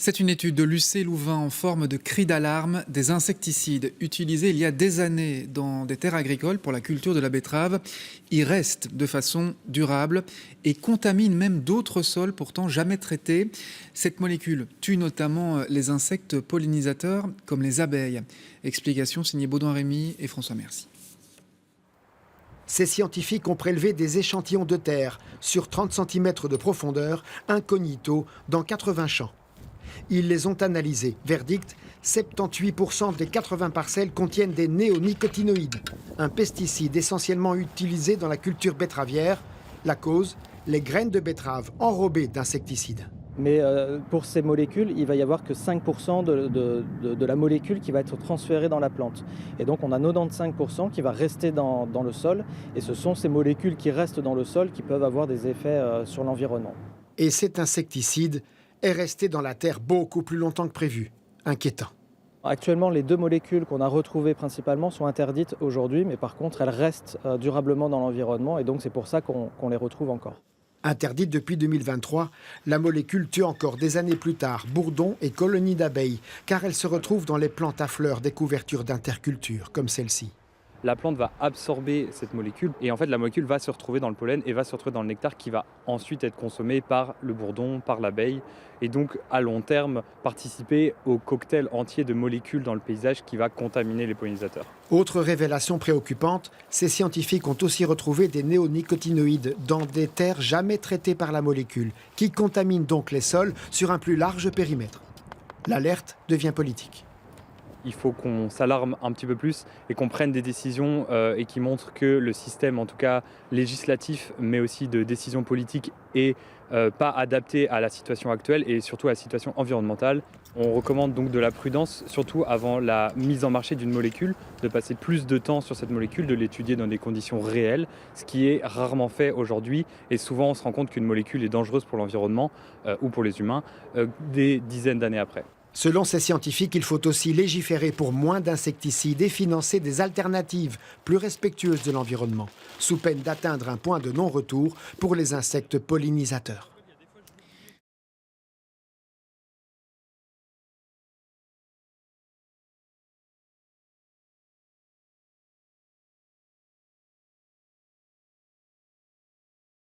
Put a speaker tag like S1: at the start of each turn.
S1: C'est une étude de l'UC Louvain en forme de cri d'alarme des insecticides utilisés il y a des années dans des terres agricoles pour la culture de la betterave. Ils restent de façon durable et contaminent même d'autres sols pourtant jamais traités. Cette molécule tue notamment les insectes pollinisateurs comme les abeilles. Explication signée Baudouin Rémy et François Mercy.
S2: Ces scientifiques ont prélevé des échantillons de terre sur 30 cm de profondeur, incognito, dans 80 champs. Ils les ont analysés. Verdict, 78% des 80 parcelles contiennent des néonicotinoïdes, un pesticide essentiellement utilisé dans la culture betteravière. La cause, les graines de betterave enrobées d'insecticides.
S3: Mais pour ces molécules, il va y avoir que 5% de la molécule qui va être transférée dans la plante. Et donc on a 95% qui va rester dans le sol. Et ce sont ces molécules qui restent dans le sol qui peuvent avoir des effets sur l'environnement.
S2: Et cet insecticide est resté dans la terre beaucoup plus longtemps que prévu. Inquiétant.
S3: Actuellement, les deux molécules qu'on a retrouvées principalement sont interdites aujourd'hui, mais par contre, elles restent durablement dans l'environnement et donc c'est pour ça qu'on les retrouve encore.
S2: Interdite depuis 2023, la molécule tue encore des années plus tard bourdons et colonies d'abeilles, car elle se retrouve dans les plantes à fleurs des couvertures d'interculture, comme celle-ci.
S4: La plante va absorber cette molécule et en fait la molécule va se retrouver dans le pollen et va se retrouver dans le nectar qui va ensuite être consommé par le bourdon, par l'abeille et donc à long terme participer au cocktail entier de molécules dans le paysage qui va contaminer les pollinisateurs.
S2: Autre révélation préoccupante, ces scientifiques ont aussi retrouvé des néonicotinoïdes dans des terres jamais traitées par la molécule, qui contaminent donc les sols sur un plus large périmètre. L'alerte devient politique.
S4: Il faut qu'on s'alarme un petit peu plus et qu'on prenne des décisions et qui montrent que le système, en tout cas législatif, mais aussi de décision politique, est pas adapté à la situation actuelle et surtout à la situation environnementale. On recommande donc de la prudence, surtout avant la mise en marché d'une molécule, de passer plus de temps sur cette molécule, de l'étudier dans des conditions réelles, ce qui est rarement fait aujourd'hui. Et souvent, on se rend compte qu'une molécule est dangereuse pour l'environnement ou pour les humains des dizaines d'années après.
S2: Selon ces scientifiques, il faut aussi légiférer pour moins d'insecticides et financer des alternatives plus respectueuses de l'environnement, sous peine d'atteindre un point de non-retour pour les insectes pollinisateurs.